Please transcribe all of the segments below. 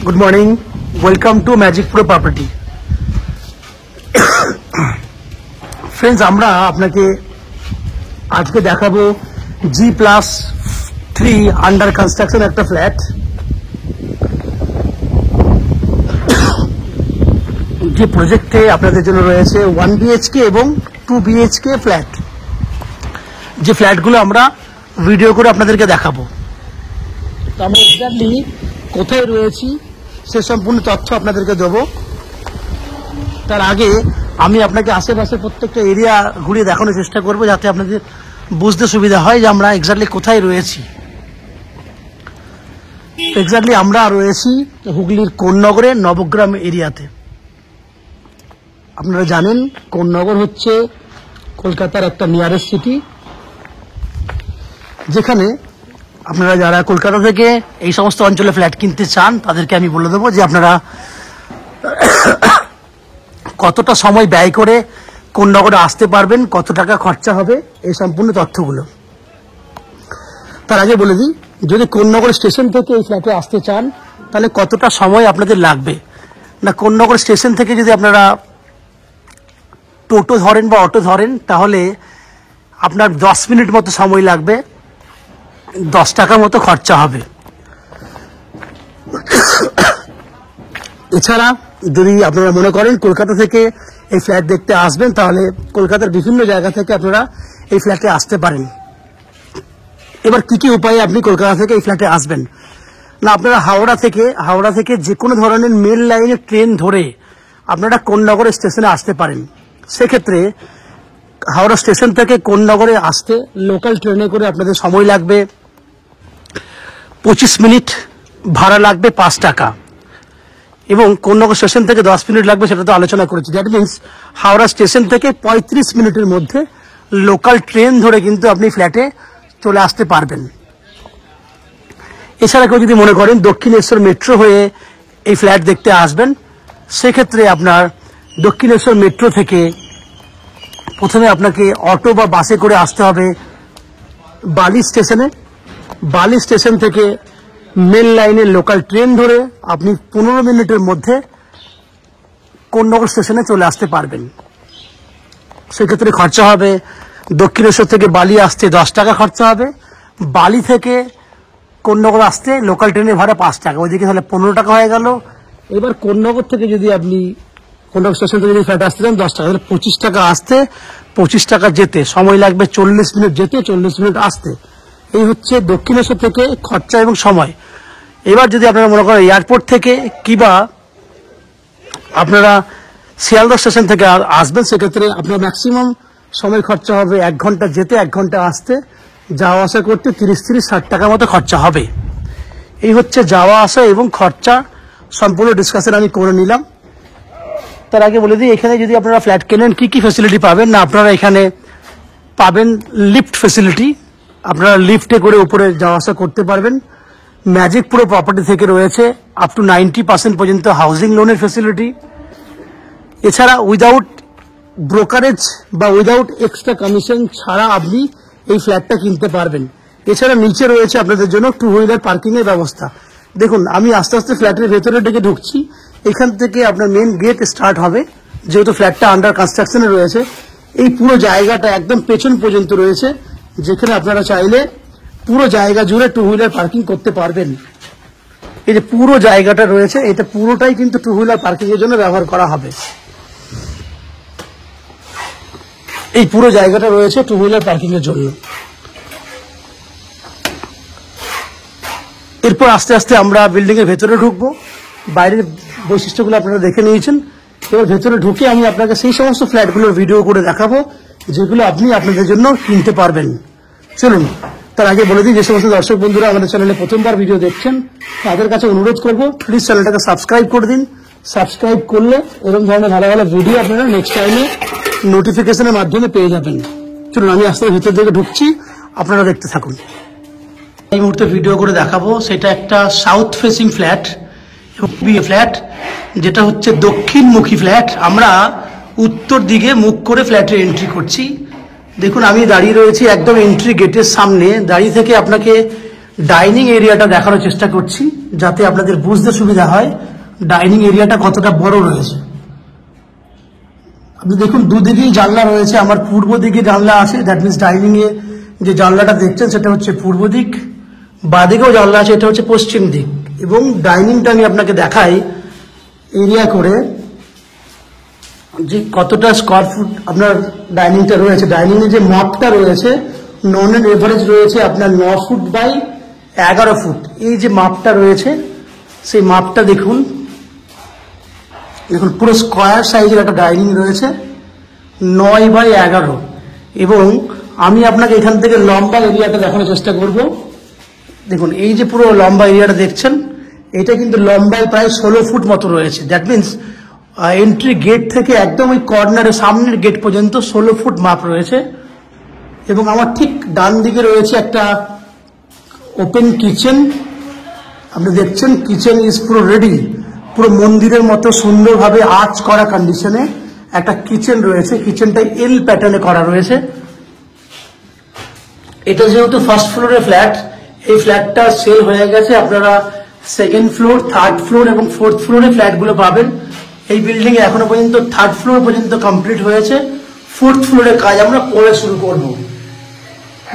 Good morning. Welcome to Magic Pro Property. Friends, আমরা আপনাকে আজকে দেখাবো G+3 আন্ডার কনস্ট্রাকশন একটা ফ্ল্যাট, যে প্রজেক্টে আপনাদের জন্য রয়েছে 1 BHK এবং 2 BHK ফ্ল্যাট, যে ফ্ল্যাটগুলো আমরা ভিডিও করে আপনাদেরকে দেখাবো। তো আমরা এক্স্যাক্টলি কোথায় রয়েছি সে সম্পূর্ণ তথ্য আপনাদেরকে দেবো। তার আগে আমি আপনাকে আশেপাশে প্রত্যেকটা এরিয়া ঘুরিয়ে দেখানোর চেষ্টা করব, যাতে আপনাদের বুঝতে সুবিধা হয় যে আমরা এক্স্যাক্টলি কোথায় রয়েছি। এক্স্যাক্টলি আমরা রয়েছি হুগলির কোন্নগরে নবগ্রাম এরিয়াতে। আপনারা জানেন কোন্নগর হচ্ছে কলকাতার একটা নিয়ারেস্ট সিটি, যেখানে আপনারা যারা কলকাতা থেকে এই সমস্ত অঞ্চলে ফ্ল্যাট কিনতে চান তাদেরকে আমি বলে দেবো যে আপনারা কতটা সময় ব্যয় করে কোন্নগরে আসতে পারবেন, কত টাকা খরচা হবে, এই সম্পূর্ণ তথ্যগুলো। তার আগে বলে দিই, যদি কোন্নগর স্টেশন থেকে এই ফ্ল্যাটে আসতে চান তাহলে কতটা সময় আপনাদের লাগবে। না, কোন্নগর স্টেশন থেকে যদি আপনারা টোটো ধরেন বা অটো ধরেন তাহলে আপনার 10 মিনিট মতো সময় লাগবে, 10 টাকা মতো খরচা হবে। এছাড়া যদি আপনারা মনে করেন কলকাতা থেকে এই ফ্ল্যাট দেখতে আসবেন, তাহলে কলকাতার বিভিন্ন জায়গা থেকে আপনারা এই ফ্ল্যাটে আসতে পারেন। এবার কি কি উপায়ে আপনি কলকাতা থেকে এই ফ্ল্যাটে আসবেন? না, আপনারা হাওড়া থেকে যে কোনো ধরনের মেল লাইনে ট্রেন ধরে আপনারা কোন্নগর স্টেশনে আসতে পারেন। সেক্ষেত্রে হাওড়া স্টেশন থেকে কোন্নগরে আসতে লোকাল ট্রেনে করে আপনাদের সময় লাগবে 25 মিনিট, ভাড়া লাগবে 5 টাকা, এবং কোন্নগর স্টেশন থেকে 10 মিনিট লাগবে, সেটা তো আলোচনা করেছি। দ্যাট মিনস হাওড়া স্টেশন থেকে 35 মিনিটের মধ্যে লোকাল ট্রেন ধরে কিন্তু আপনি ফ্ল্যাটে চলে আসতে পারবেন। এছাড়া কেউ যদি মনে করেন দক্ষিণেশ্বর মেট্রো হয়ে এই ফ্ল্যাট দেখতে আসবেন, সেক্ষেত্রে আপনার দক্ষিণেশ্বর মেট্রো থেকে প্রথমে আপনাকে অটো বা বাসে করে আসতে হবে বালি স্টেশনে। বালি স্টেশন থেকে মেল লাইনের লোকাল ট্রেন ধরে আপনি 15 মিনিটের মধ্যে কোন্নগর স্টেশনে চলে আসতে পারবেন। সেক্ষেত্রে খরচা হবে, দক্ষিণেশ্বর থেকে বালি আসতে 10 টাকা খরচা হবে, বালি থেকে কোন্নগর আসতে লোকাল ট্রেনের ভাড়া 5 টাকা, ওইদিকে তাহলে 15 টাকা হয়ে গেল। এবার কোন্নগর থেকে যদি আপনি কোন্নগর স্টেশন থেকে যদি ফ্ল্যাট আসতে চান 10 টাকা, তাহলে 25 টাকা আসতে, 25 টাকা যেতে, সময় লাগবে 40 মিনিট যেতে, 40 মিনিট আসতে। এই হচ্ছে দক্ষিণেশ্বর থেকে খরচা এবং সময়। এবার যদি আপনারা মনে করেন এয়ারপোর্ট থেকে কিংবা আপনারা শিয়ালদহ স্টেশন থেকে আসবেন, সেক্ষেত্রে আপনার ম্যাক্সিমাম সময় খরচা হবে 1 ঘন্টা যেতে, 1 ঘন্টা আসতে, যাওয়া আসা করতে 30-60 টাকা মতো খরচা হবে। এই হচ্ছে যাওয়া আসা এবং খরচা সম্পূর্ণ ডিসকাশন আমি করে নিলাম। তার আগে বলে দিই, এখানে যদি আপনারা ফ্ল্যাট কেনেন কি কি ফ্যাসিলিটি পাবেন। না, আপনারা এখানে পাবেন লিফট ফ্যাসিলিটি, আপনারা লিফটে করে উপরে যাওয়া আসা করতে পারবেন। ম্যাজিক প্রো প্রপার্টি থেকে রয়েছে আপ টু 90% পর্যন্ত হাউজিং লোনের ফ্যাসিলিটি। এছাড়া উইদাউট ব্রোকারেজ বা উইদাউট এক্সট্রা কমিশন ছাড়া আপনি এই ফ্ল্যাটটা কিনতে পারবেন। এছাড়া নিচে রয়েছে আপনাদের জন্য 2 হুইলার পার্কিং এর ব্যবস্থা। দেখুন, আমি আস্তে আস্তে ফ্ল্যাটের ভেতরে দিকে ঢুকছি। এখান থেকে আপনার মেন গেট স্টার্ট হবে, যেহেতু ফ্ল্যাটটা আন্ডার কনস্ট্রাকশনে রয়েছে। এই পুরো জায়গাটা একদম পেছন পর্যন্ত রয়েছে, যেখানে আপনারা চাইলে পুরো জায়গা জুড়ে 2 হুইলার পার্কিং করতে পারবেন। এই যে পুরো জায়গাটা রয়েছে, এটা পুরোটাই কিন্তু 2 হুইলার পার্কিং এর জন্য ব্যবহার করা হবে। এই পুরো জায়গাটা রয়েছে 2 হুইলার পার্কিং এর জন্য। এরপর আস্তে আস্তে আমরা বিল্ডিং এর ভেতরে ঢুকবো। বাইরের বৈশিষ্ট্যগুলো আপনারা দেখে নিয়েছেন। এবার ভেতরে ঢুকে আমি আপনাকে সেই সমস্ত ফ্ল্যাটগুলোর ভিডিও করে দেখাবো যেগুলো আপনি আপনাদের জন্য কিনতে পারবেন। চলুন, তার আগে বলে দিই, যে সমস্ত দর্শক বন্ধুরা আমাদের চ্যানেলে প্রথমবার ভিডিও দেখছেন তাদের কাছে অনুরোধ করবো, প্লিজ চ্যানেলটাকে সাবস্ক্রাইব করে দিন। সাবস্ক্রাইব করলে এরকম ধরনের ভালো ভালো ভিডিও আপনারা নেক্সট টাইমে নোটিফিকেশনের মাধ্যমে পেয়ে যাবেন। চলুন, আমি আস্তে ভেতর দিকে ঢুকছি, আপনারা দেখতে থাকুন। এই মুহূর্তে ভিডিও করে দেখাবো, সেটা একটা সাউথ ফেসিং ফ্ল্যাট, ফ্ল্যাট যেটা হচ্ছে দক্ষিণমুখী ফ্ল্যাট। আমরা উত্তর দিকে মুখ করে ফ্ল্যাটে এন্ট্রি করছি। দেখুন, আমি দাঁড়িয়ে রয়েছি একদম এন্ট্রি গেটের সামনে। দাঁড়িয়ে থেকে আপনাকে ডাইনিং এরিয়াটা দেখানোর চেষ্টা করছি। যাতে আপনাদের বুঝতে সুবিধা হয় ডাইনিং এরিয়াটা কতটা বড় রয়েছে। আপনি দেখুন দুদিকেই জানলা রয়েছে। আমার পূর্ব দিকে জানলা আছে, দ্যাট মিনস ডাইনিং এ যে জানলাটা দেখছেন সেটা হচ্ছে পূর্ব দিক, বাদিকেও জানলা আছে, এটা হচ্ছে পশ্চিম দিক। এবং ডাইনিংটা আমি আপনাকে দেখাই এরিয়া করে যে কতটা স্কোয়ার ফুট আপনার ডাইনিংটা রয়েছে। ডাইনিং এ যে মাপটা রয়েছে নন এন্ড এভারেজ রয়েছে আপনার 9 ফুট বাই 11 ফুট। এই যে মাপটা রয়েছে সেই মাপটা দেখুন, দেখুন পুরো স্কোয়ার সাইজের একটা ডাইনিং রয়েছে 9 বাই 11। এবং আমি আপনাকে এখান থেকে লম্বা এরিয়াটা দেখানোর চেষ্টা করব। দেখুন এই যে পুরো লম্বা এরিয়াটা দেখছেন, এটা কিন্তু লম্বায় প্রায় 16 ফুট মতো রয়েছে। দ্যাট মিনস এন্ট্রি গেট থেকে একদম ওই কর্নারের সামনের গেট পর্যন্ত 16 ফুট মাপ রয়েছে। এবং আমার ঠিক ডান দিকে রয়েছে একটা ওপেন কিচেন। আপনি দেখছেন কিচেন ইজ পুরো রেডি, পুরো মন্দিরের মতো সুন্দরভাবে আর্চ করা কন্ডিশনে একটা কিচেন রয়েছে। কিচেনটা এল প্যাটার্নে করা রয়েছে। এটা যেহেতু ফার্স্ট ফ্লোরে ফ্ল্যাট, এই ফ্ল্যাটটা সেল হয়ে গেছে। আপনারা সেকেন্ড ফ্লোর, থার্ড ফ্লোর এবং ফোর্থ ফ্লোরে ফ্ল্যাটগুলো পাবেন। এই বিল্ডিং এ এখনো পর্যন্ত থার্ড ফ্লোর পর্যন্ত কমপ্লিট হয়েছে, ফোর্থ ফ্লোরের কাজ আমরা পরে শুরু করব।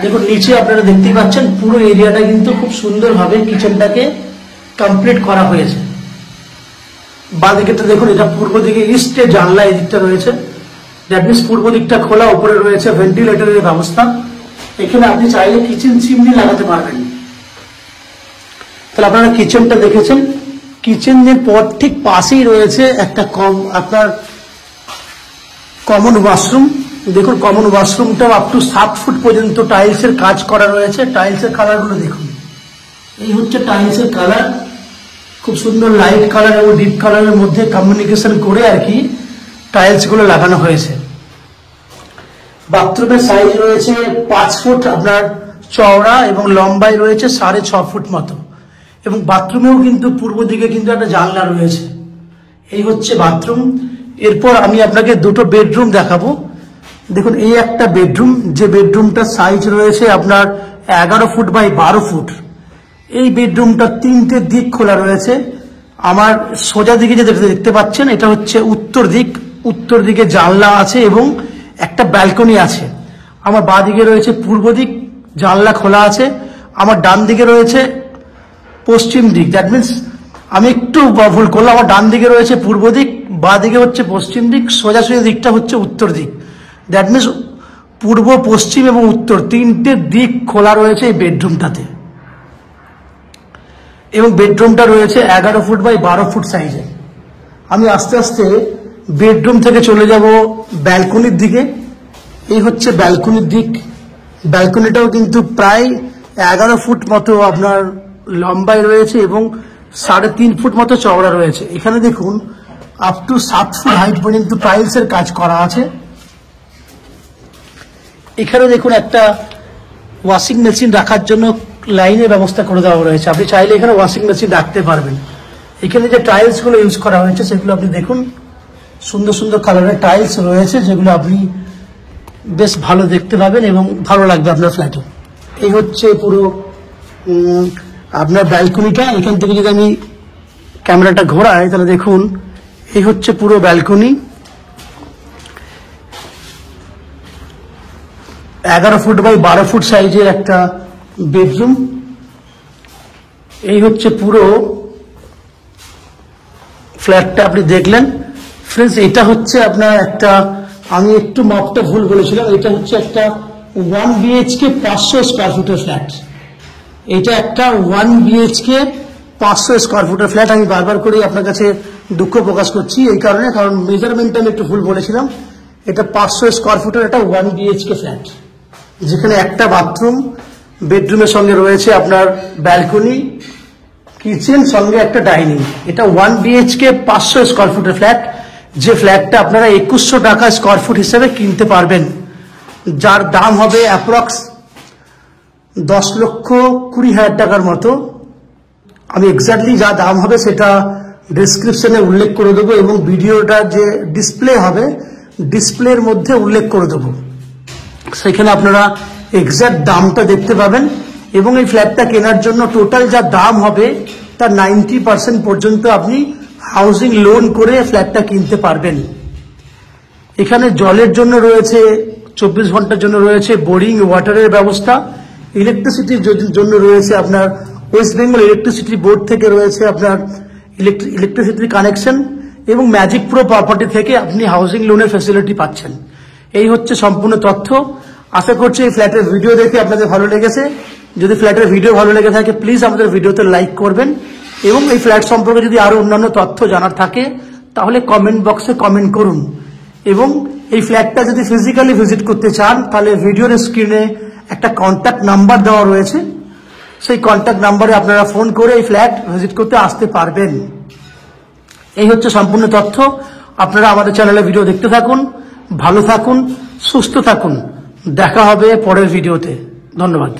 দেখুন নিচে আপনারা দেখতেই পাচ্ছেন পুরো এরিয়াটা কিন্তু খুব সুন্দরভাবে কিচেনটাকে কমপ্লিট করা হয়েছে। বাঁদিকেটা দেখুন, এটা পূর্ব দিকে ইস্টে জানলা এই দিকটা রয়েছে। দ্যাট মিনস পূর্ব দিকটা খোলা, উপরে রয়েছে ভেন্টিলেটরের ব্যবস্থা। এখানে আপনি চাইলে কিচেন চিমনি লাগাতে পারবেন। তাহলে আপনারা কিচেনটা দেখেছেন। কিচেনের পর ঠিক পাশেই রয়েছে একটা আপনার কমন ওয়াশরুম। দেখুন কমন ওয়াশরুমটাও আপ টু 7 ফুট পর্যন্ত টাইলসের কাজ করা রয়েছে। টাইলসের কালারগুলো দেখুন, এই হচ্ছে টাইলসের কালার, খুব সুন্দর লাইট কালার এবং ডিপ কালারের মধ্যে কমিউনিকেশন করে আর কি টাইলসগুলো লাগানো হয়েছে। বাথরুমের সাইজ রয়েছে 5 ফুট আপনার চওড়া এবং লম্বায় রয়েছে 6.5 ফুট মতো। এবং বাথরুমেও কিন্তু পূর্ব দিকে কিন্তু একটা জানলা রয়েছে। এই হচ্ছে বাথরুম। এরপর আমি আপনাকে দুটো বেডরুম দেখাবো। দেখুন এই একটা বেডরুম, যে বেডরুমটার সাইজ রয়েছে আপনার 11 ফুট বাই 12 ফুট। এই বেডরুমটা 3টে দিক খোলা রয়েছে। আমার সোজা দিকে যে দেখতে পাচ্ছেন এটা হচ্ছে উত্তর দিক। উত্তর দিকে জানলা আছে এবং একটা ব্যালকনি আছে। আমার বাঁ দিকে রয়েছে পূর্ব দিক, জানলা খোলা আছে। আমার ডান দিকে রয়েছে পশ্চিম দিক। দ্যাট মিনস আমি একটু ভুল করলাম, আমার ডান দিকে রয়েছে পূর্ব দিক, বাঁ দিকে হচ্ছে পশ্চিম দিক, সোজাসুজি দিকটা হচ্ছে উত্তর দিক। দ্যাট মিনস পূর্ব, পশ্চিম এবং উত্তর 3টে দিক খোলা রয়েছে এই বেডরুমটাতে। এবং বেডরুমটা রয়েছে 11 ফুট বাই 12 ফুট সাইজে। আমি আস্তে আস্তে বেডরুম থেকে চলে যাব ব্যালকনির দিকে। এই হচ্ছে ব্যালকনির দিক। ব্যালকনিটাও কিন্তু প্রায় 11 ফুট মতো আপনার লম্বায় রয়েছে এবং 3.5 ফুট মতো চওড়া রয়েছে। এখানে দেখুন আপ টু 7 ফুট হাইট পর্যন্ত টাইলসের কাজ করা আছে। এখানে দেখুন একটা ওয়াশিং মেশিন রাখার জন্য লাইনের ব্যবস্থা করে দেওয়া রয়েছে। আপনি চাইলে এখানে ওয়াশিং মেশিন রাখতে পারবেন। এখানে যে টাইলস গুলো ইউজ করা হয়েছে সেগুলো আপনি দেখুন, সুন্দর সুন্দর কালারের টাইলস রয়েছে, যেগুলো আপনি বেশ ভালো দেখতে পাবেন এবং ভালো লাগবে আপনার ফ্ল্যাটে। এই হচ্ছে পুরো আপনার ব্যালকনিটা। এখান থেকে যদি আমি ক্যামেরাটা ঘোরাই তাহলে দেখুন এই হচ্ছে পুরো ব্যালকনি। 11 ফুট বাই 12 ফুট সাইজের একটা বেডরুম। এই হচ্ছে পুরো ফ্ল্যাটটা আপনি দেখলেন। ফ্রেন্ডস এটা হচ্ছে আপনার একটা, আমি একটু মাপটা ভুল বলেছিলাম, এটা হচ্ছে একটা 1 BHK 500 স্কোয়ার ফুটের ফ্ল্যাট। এটা একটা 1 BHK 500 স্কোয়ার ফুটের ফ্ল্যাট। আমি বারবার করে আপনার কাছে দুঃখ প্রকাশ করছি এই কারণে, কারণ মেজারমেন্টটা আমি একটু ভুল বলেছিলাম। এটা 500 স্কোয়ার ফুটের একটা 1 BHK ফ্ল্যাট, যেখানে একটা বাথরুম, বেডরুমের সঙ্গে রয়েছে আপনার ব্যালকনি, কিচেন, সঙ্গে একটা ডাইনিং। এটা 1 BHK 500 স্কোয়ার ফুটের ফ্ল্যাট, যে ফ্ল্যাটটা আপনারা 2100 টাকা স্কোয়ার ফুট হিসেবে কিনতে পারবেন, যার দাম হবে অ্যাপ্রক্স 10,20,000 টাকার মতো। আমি এক্স্যাক্টলি যা দাম হবে সেটা ডেসক্রিপশনে উল্লেখ করে দেবো এবং ভিডিওটা যে ডিসপ্লে হবে ডিসপ্লের মধ্যে উল্লেখ করে দেবো, সেখানে আপনারা এক্স্যাক্ট দামটা দেখতে পাবেন। এবং এই ফ্ল্যাটটা কেনার জন্য টোটাল যা দাম হবে তার 90% পর্যন্ত আপনি হাউজিং লোন করে ফ্ল্যাটটা কিনতে পারবেন। এখানে জলের জন্য রয়েছে 24 ঘন্টার জন্য রয়েছে বোরিং ওয়াটারের ব্যবস্থা, ইলেকট্রিসিটির জন্য রয়েছে আপনার ওয়েস্ট বেঙ্গল ইলেকট্রিসিটি বোর্ড থেকে রয়েছে আপনার ইলেকট্রিসিটির কানেকশন, এবং ম্যাজিক প্রো প্রপার্টি থেকে আপনি হাউজিং লোনের ফ্যাসিলিটি পাচ্ছেন। এই হচ্ছে সম্পূর্ণ তথ্য। আশা করছি এই ফ্ল্যাটের ভিডিও দেখে আপনাদের ভালো লেগেছে। যদি ফ্ল্যাটের ভিডিও ভালো লেগে থাকে প্লিজ আমাদের ভিডিওতে লাইক করবেন, এবং এই ফ্ল্যাট সম্পর্কে যদি আরো অন্যান্য তথ্য জানার থাকে তাহলে কমেন্ট বক্সে কমেন্ট করুন। এবং এই ফ্ল্যাটটা যদি ফিজিক্যালি ভিজিট করতে চান তাহলে ভিডিওর স্ক্রিনে একটা কন্ট্যাক্ট নাম্বার দেওয়া রয়েছে, সেই কন্ট্যাক্ট নাম্বারে আপনারা ফোন করে এই ফ্ল্যাট ভিজিট করতে আসতে পারবেন। এই হচ্ছে সম্পূর্ণ তথ্য। আপনারা আমাদের চ্যানেলে ভিডিও দেখতে থাকুন, ভালো থাকুন, সুস্থ থাকুন। দেখা হবে পরের ভিডিওতে। ধন্যবাদ।